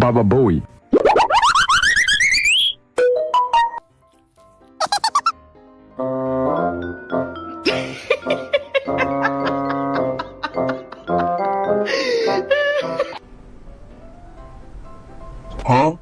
Baba Bowie. Huh?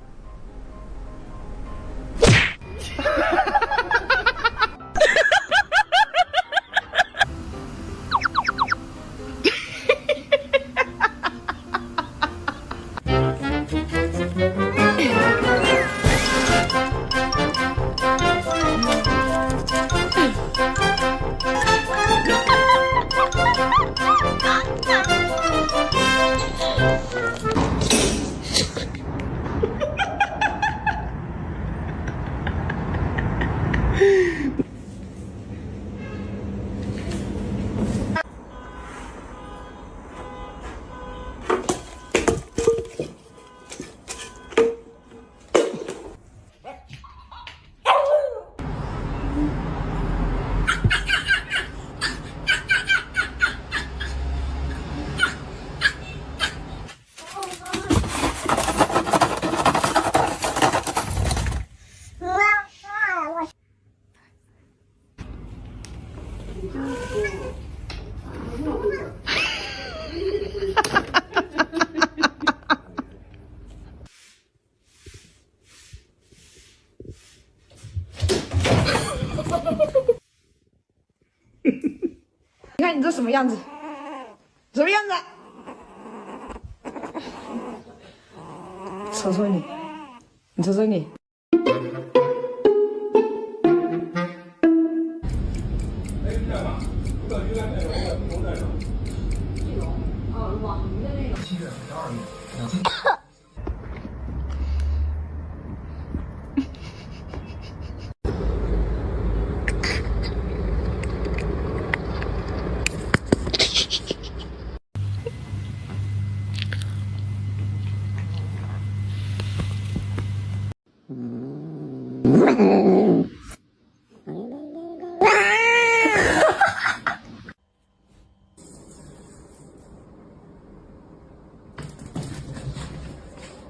你看你这什么样子？什么样子？瞅瞅你，你瞅瞅你。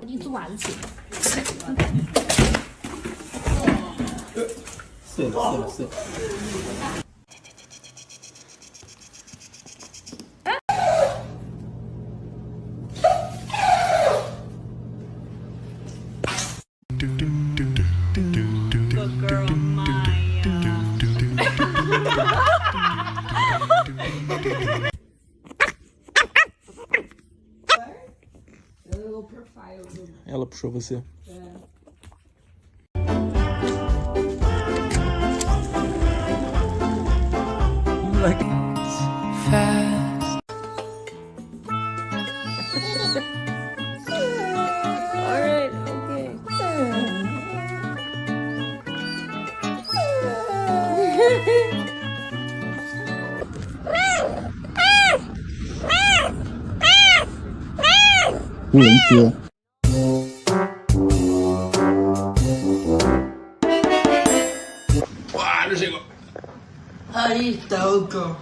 你做完去。碎了。Ela puxou você. Like fast. Alright, okay. Wow, dat is ik funniestdog.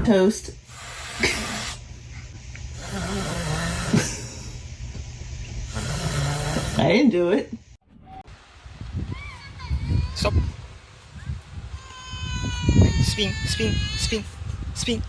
Toast. I didn't do it. Stop. Spin.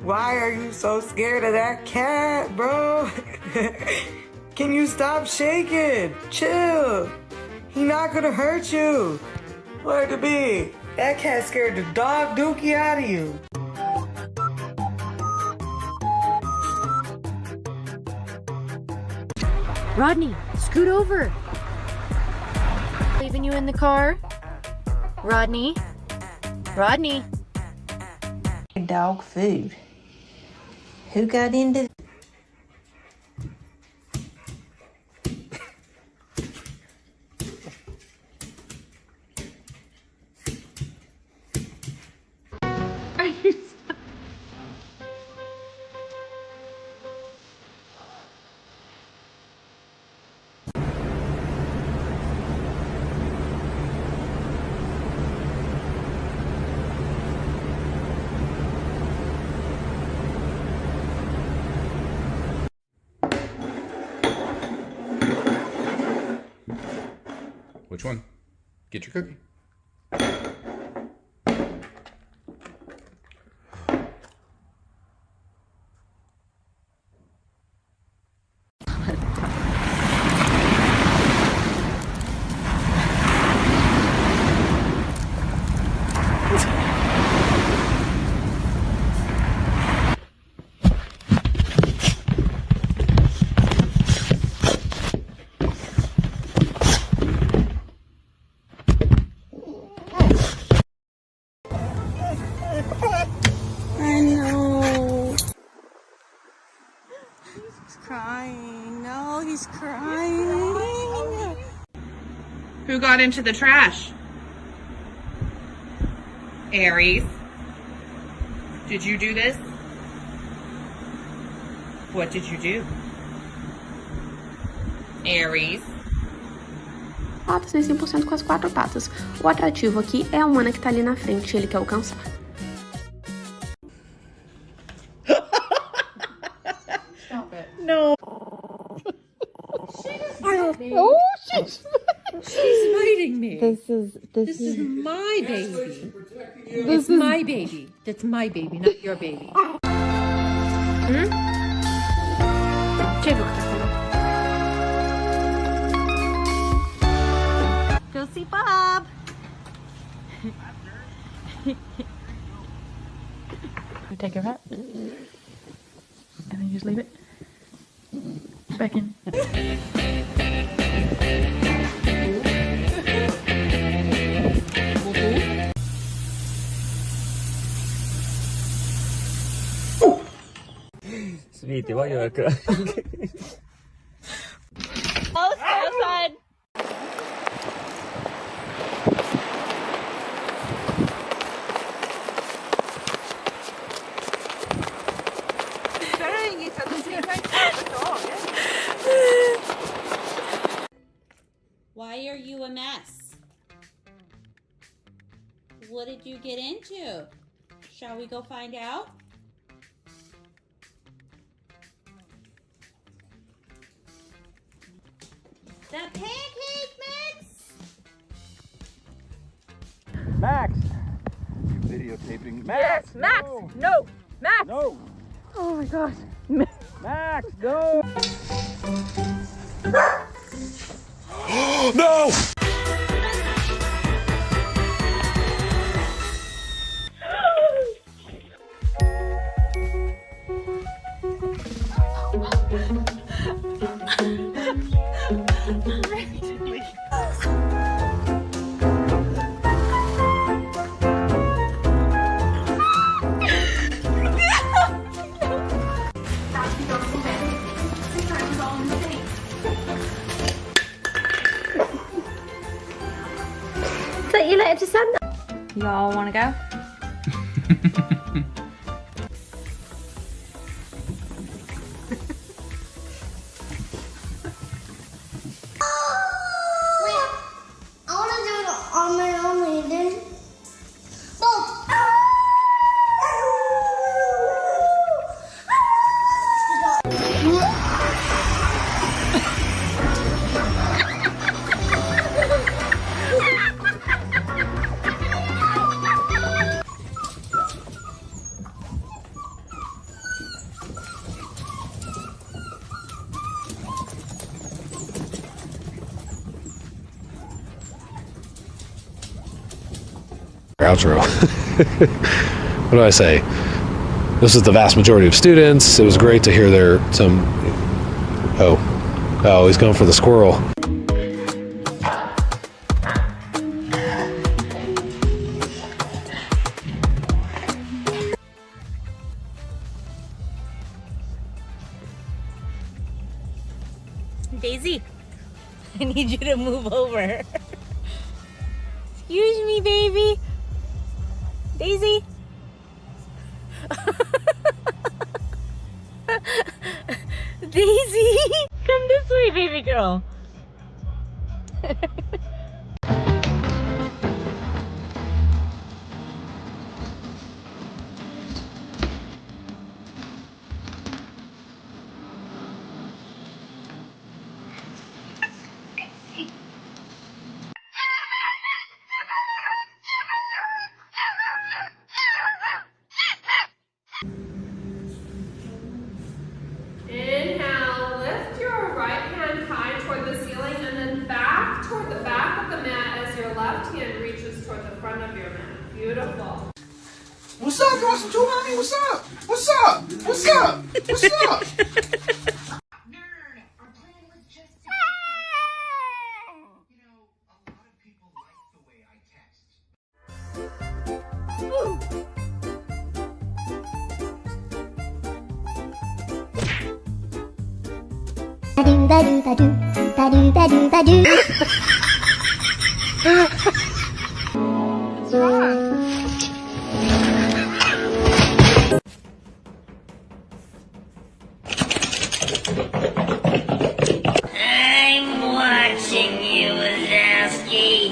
Why are you so scared of that cat, bro? Can you stop shaking? Chill. He not gonna hurt you. Where to be? That cat scared the dog dookie out of you. Rodney, scoot over. Leaving you in the car? Rodney? Rodney? Dog food. Who got into Which one? Get your cookie. I know. He's crying. No, he's crying. Who got into the trash? Aries. Did you do this? What did you do? Aries. Patas nem 100% com as 4 patas. O atrativo aqui é a humana que tá ali na frente e ele quer alcançar. Stop it. No. She's biting me. This is My baby. It's my baby. That's my baby, not your baby. Deixa eu ver o que tá falando. Go see Bob. You take your hat. And then you just leave it. Back in. Sviti, vad gör du? Outside. Why are you a mess? What did you get into? Shall we go find out? The pancake mix? Max! You videotaping. Max! Yes, Max! No! Max! No! Oh my gosh. Max, no! No! So you let it descend. Y'all want to go? Outro. What do I say? This is the vast majority of students. It was great to hear oh, he's going for the squirrel. Daisy, I need you to move over. Excuse me, baby. Daisy. Daisy, come this way, baby girl. Inhale, lift your right hand high toward the ceiling and then back toward the back of the mat as your left hand reaches toward the front of your mat. Beautiful. What's up, Awesome 2, honey? What's up? What's up? What's up? What's up? I'm watching you, Wazowski.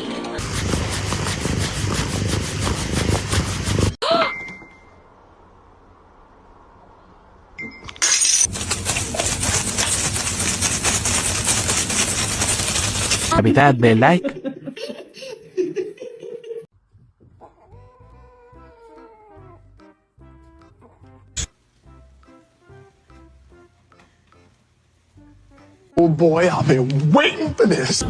Cavidad de like. Oh boy, I've been waiting for this.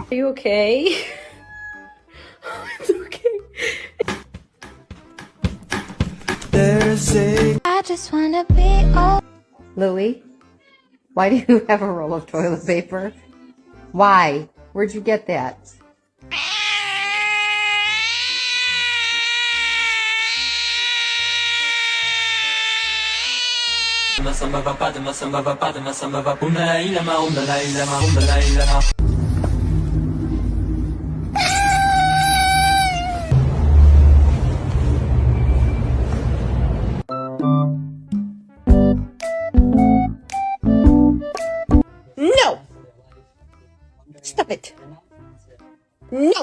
Are you okay? It's okay. I just wanna be all. Louie, why do you have a roll of toilet paper? Why? Where'd you get that? No! Stop it! No!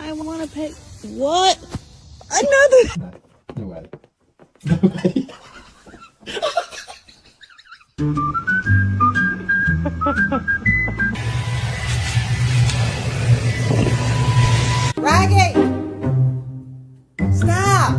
I want to pick. What? Another. Nobody. Nobody. Ragged! Stop!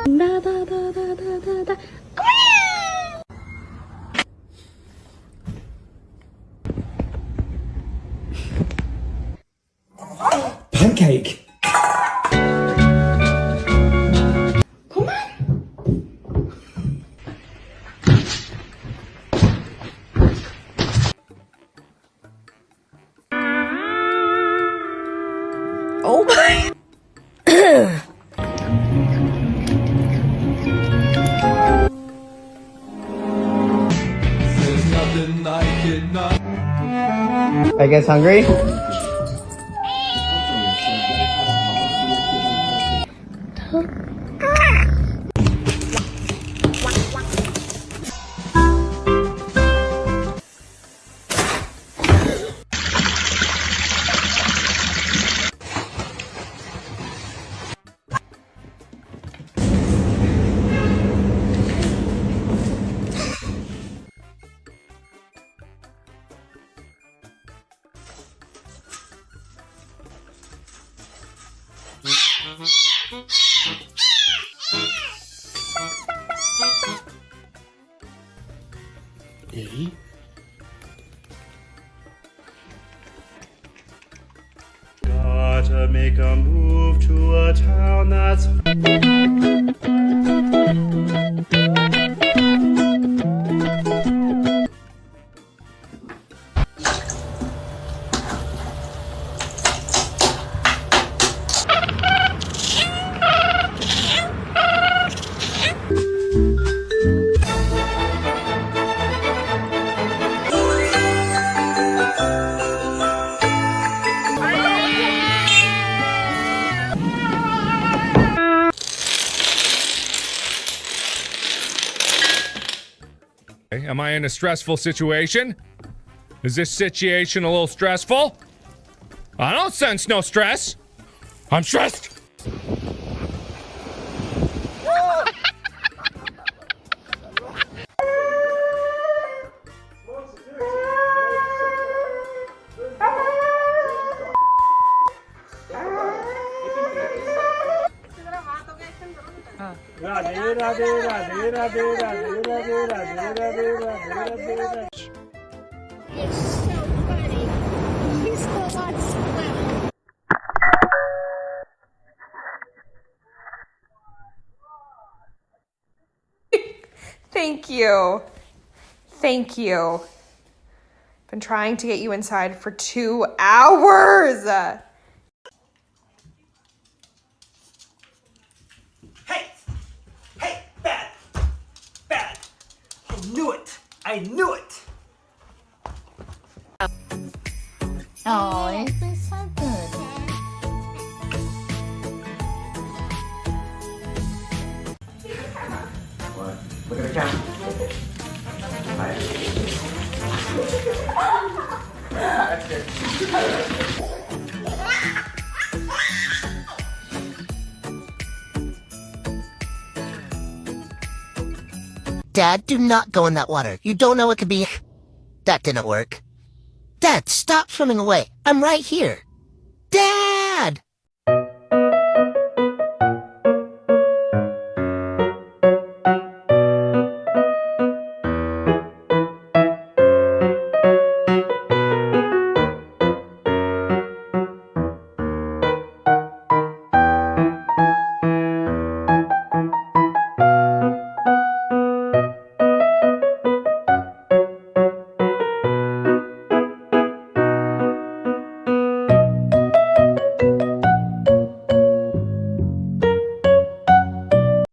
Da, da, da, da, da, da, da. Pancake. Oh my. Are you guys hungry? Gotta make a move to a town that's Am I in a stressful situation? Is this situation a little stressful? I don't sense no stress. I'm stressed. It's so funny. He's the one swim. Thank you. Thank you. Been trying to get you inside for 2 hours. Hey, bad. Bad. I knew it. I knew it. Oh, it's been so good. What? Look at the camera. That's good. Dad, do not go in that water. You don't know it could be... That didn't work. Dad, stop swimming away. I'm right here. Dad!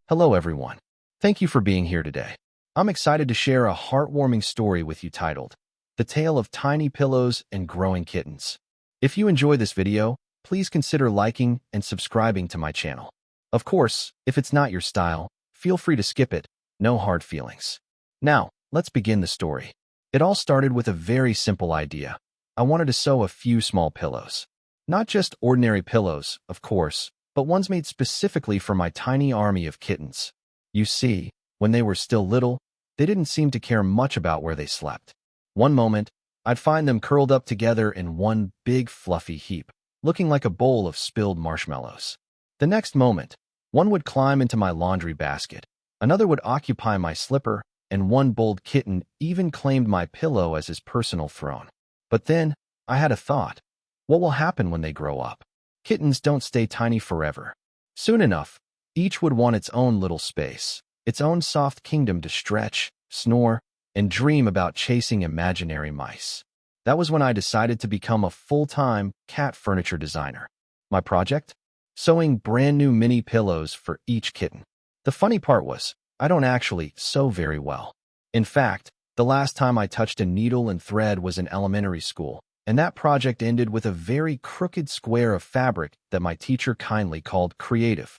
Hello everyone. Thank you for being here today. I'm excited to share a heartwarming story with you titled, The Tale of Tiny Pillows and Growing Kittens. If you enjoy this video, please consider liking and subscribing to my channel. Of course, if it's not your style, feel free to skip it, no hard feelings. Now, let's begin the story. It all started with a very simple idea. I wanted to sew a few small pillows. Not just ordinary pillows, of course, but ones made specifically for my tiny army of kittens. You see, when they were still little, they didn't seem to care much about where they slept. One moment, I'd find them curled up together in one big fluffy heap, looking like a bowl of spilled marshmallows. The next moment, One would climb into my laundry basket, another would occupy my slipper, and one bold kitten even claimed my pillow as his personal throne. But then, I had a thought. What will happen when they grow up? Kittens don't stay tiny forever. Soon enough, each would want its own little space, its own soft kingdom to stretch, snore, and dream about chasing imaginary mice. That was when I decided to become a full-time cat furniture designer. My project? Sewing brand new mini pillows for each kitten. The funny part was, I don't actually sew very well. In fact, the last time I touched a needle and thread was in elementary school, and that project ended with a very crooked square of fabric that my teacher kindly called creative.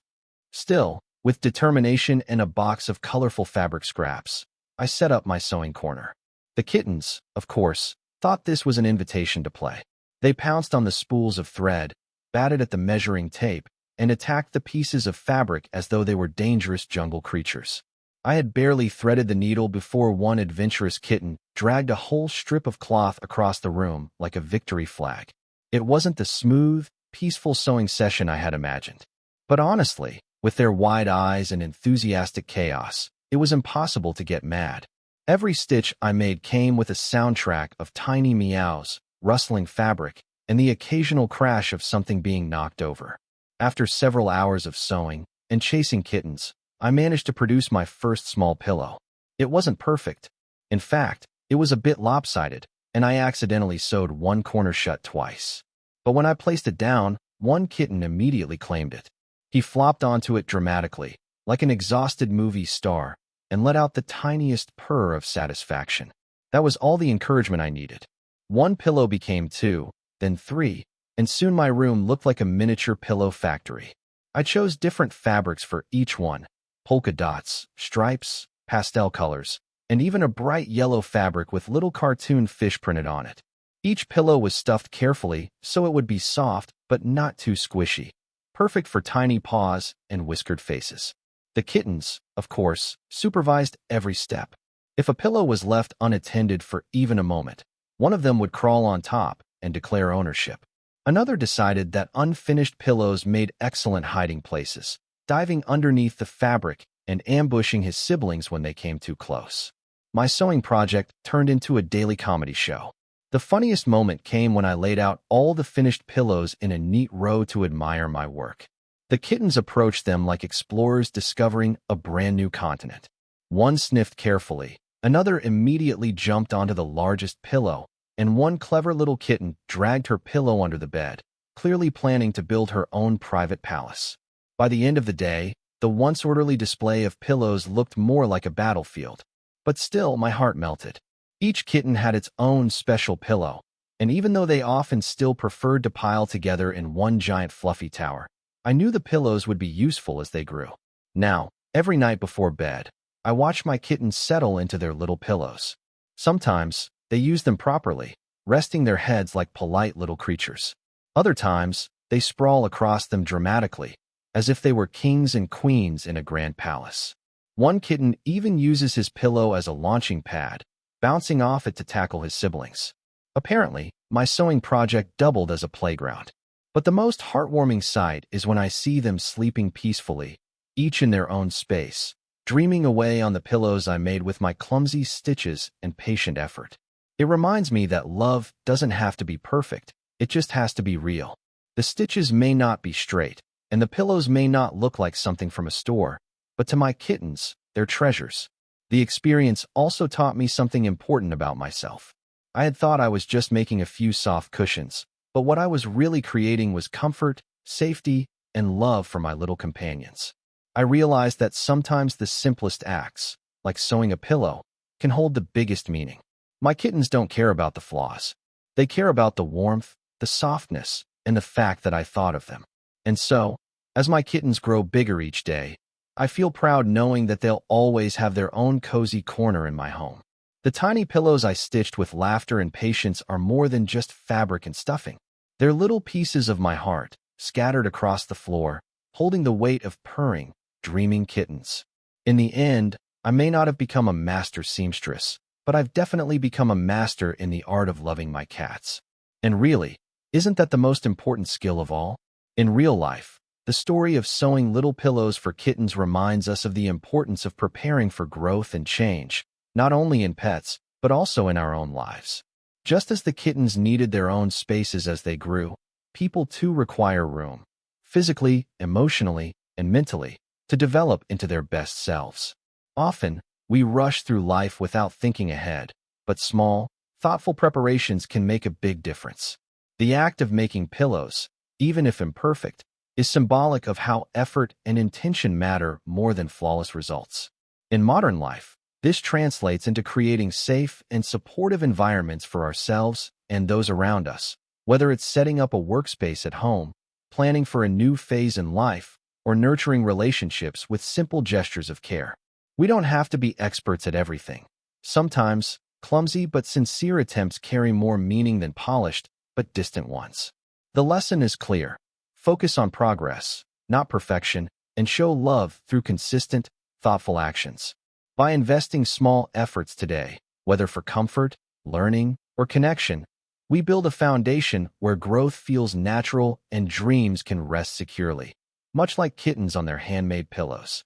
Still, with determination and a box of colorful fabric scraps, I set up my sewing corner. The kittens, of course, thought this was an invitation to play. They pounced on the spools of thread, batted at the measuring tape, and attacked the pieces of fabric as though they were dangerous jungle creatures. I had barely threaded the needle before one adventurous kitten dragged a whole strip of cloth across the room like a victory flag. It wasn't the smooth, peaceful sewing session I had imagined. But honestly, with their wide eyes and enthusiastic chaos, it was impossible to get mad. Every stitch I made came with a soundtrack of tiny meows, rustling fabric, and the occasional crash of something being knocked over. After several hours of sewing and chasing kittens, I managed to produce my first small pillow. It wasn't perfect. In fact, it was a bit lopsided, and I accidentally sewed one corner shut twice. But when I placed it down, one kitten immediately claimed it. He flopped onto it dramatically, like an exhausted movie star, and let out the tiniest purr of satisfaction. That was all the encouragement I needed. One pillow became two, then three, and soon my room looked like a miniature pillow factory. I chose different fabrics for each one: polka dots, stripes, pastel colors, and even a bright yellow fabric with little cartoon fish printed on it. Each pillow was stuffed carefully so it would be soft but not too squishy, perfect for tiny paws and whiskered faces. The kittens, of course, supervised every step. If a pillow was left unattended for even a moment, one of them would crawl on top and declare ownership. Another decided that unfinished pillows made excellent hiding places, diving underneath the fabric and ambushing his siblings when they came too close. My sewing project turned into a daily comedy show. The funniest moment came when I laid out all the finished pillows in a neat row to admire my work. The kittens approached them like explorers discovering a brand new continent. One sniffed carefully, another immediately jumped onto the largest pillow, and one clever little kitten dragged her pillow under the bed, clearly planning to build her own private palace. By the end of the day, the once orderly display of pillows looked more like a battlefield. But still, my heart melted. Each kitten had its own special pillow, and even though they often still preferred to pile together in one giant fluffy tower, I knew the pillows would be useful as they grew. Now, every night before bed, I watched my kittens settle into their little pillows. Sometimes, they used them properly, resting their heads like polite little creatures. Other times, they sprawl across them dramatically, as if they were kings and queens in a grand palace. One kitten even uses his pillow as a launching pad, bouncing off it to tackle his siblings. Apparently, my sewing project doubled as a playground. But the most heartwarming sight is when I see them sleeping peacefully, each in their own space, dreaming away on the pillows I made with my clumsy stitches and patient effort. It reminds me that love doesn't have to be perfect, it just has to be real. The stitches may not be straight, and the pillows may not look like something from a store, but to my kittens, they're treasures. The experience also taught me something important about myself. I had thought I was just making a few soft cushions, but what I was really creating was comfort, safety, and love for my little companions. I realized that sometimes the simplest acts, like sewing a pillow, can hold the biggest meaning. My kittens don't care about the flaws. They care about the warmth, the softness, and the fact that I thought of them. And so, as my kittens grow bigger each day, I feel proud knowing that they'll always have their own cozy corner in my home. The tiny pillows I stitched with laughter and patience are more than just fabric and stuffing. They're little pieces of my heart, scattered across the floor, holding the weight of purring, dreaming kittens. In the end, I may not have become a master seamstress, but I've definitely become a master in the art of loving my cats. And really, isn't that the most important skill of all? In real life, The story of sewing little pillows for kittens reminds us of the importance of preparing for growth and change, not only in pets, but also in our own lives. Just as the kittens needed their own spaces as they grew, people too require room, physically, emotionally, and mentally, to develop into their best selves. Often, we rush through life without thinking ahead, but small, thoughtful preparations can make a big difference. The act of making pillows, even if imperfect, is symbolic of how effort and intention matter more than flawless results. In modern life, this translates into creating safe and supportive environments for ourselves and those around us, whether it's setting up a workspace at home, planning for a new phase in life, or nurturing relationships with simple gestures of care. We don't have to be experts at everything. Sometimes, clumsy but sincere attempts carry more meaning than polished but distant ones. The lesson is clear. Focus on progress, not perfection, and show love through consistent, thoughtful actions. By investing small efforts today, whether for comfort, learning, or connection, we build a foundation where growth feels natural and dreams can rest securely, much like kittens on their handmade pillows.